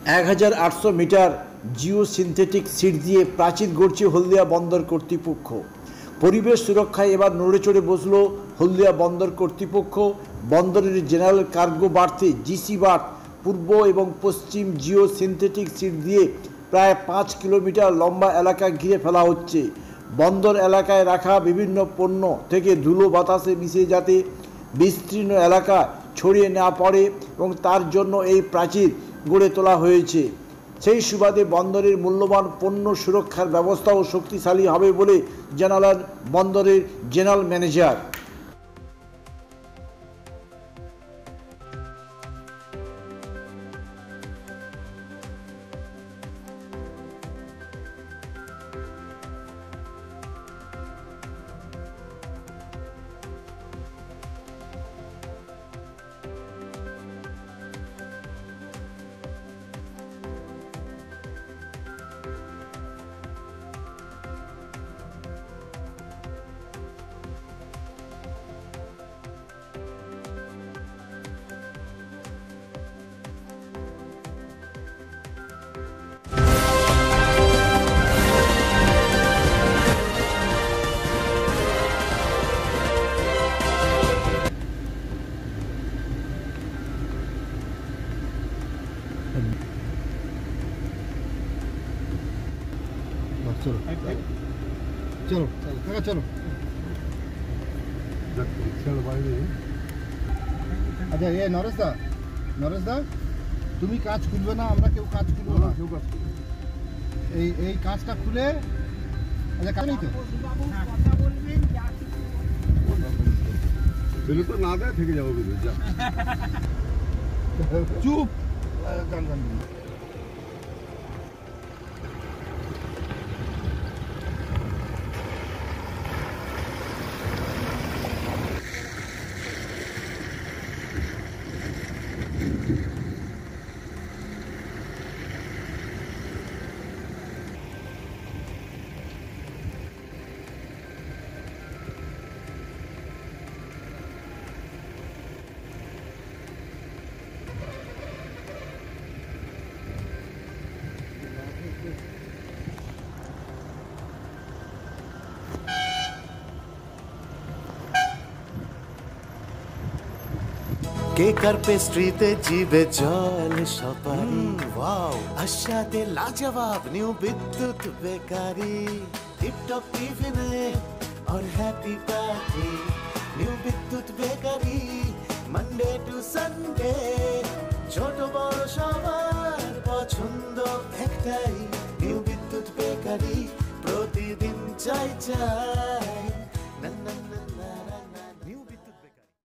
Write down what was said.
1800 metre Jio synthetic seat দিয়ে প্রাচীর গড়ছে হলদিয়া বন্দর কর্তৃপক্ষ। পরিবেশ সুরক্ষায় এবার নড়ে চড়ে বসল হলদিয়া বন্দর কর্তৃপক্ষ। বন্দরের জেনারেল কার্গো বার্থে জিসি বার্থ পূর্ব এবং পশ্চিম জিও সিনথেটিক সিট দিয়ে প্রায় 5 কিলোমিটার লম্বা এলাকা ঘিরে ফেলা হচ্ছে। বন্দর এলাকায় রাখা বিভিন্ন পণ্য থেকে ধুলো বাতাসে মিশে যাতে বিস্তীর্ণ এলাকা ছড়িয়ে না পড়ে এবং তার জন্য এই প্রাচীর গড়ে তোলা হয়েছে। সেই সুবাদে বন্দরের মূল্যবান পণ্য সুরক্ষার ব্যবস্থাও শক্তিশালী হবে বলে জানালেন বন্দরের জেনারেল ম্যানেজার। चलो चलो चलो चलो अच्छा ये नरेश दा তুমি কাজ খুলবে না, আমরা কেউ কাজ খুলবো না, কেউ কাজ খুলবে এই কাজটা খুলে আচ্ছা কাজ নেই তো বিলে তো না দেয় থেকে যাবো বিলে যা চুপ গান গান কেকার পেস্ট্রিতে জিবে জল সপারি ওয়াও আশাতে লাজবাব নিউ বিদ্যুৎ বেকারি টিপটপ টিফিনে और हैप्पी पार्टी নিউ বিদ্যুৎ বেকারি মানডে টু সানডে ছোট বড় সবার পছন্দ একটাই নিউ বিদ্যুৎ বেকারি প্রতিদিন চাই চাই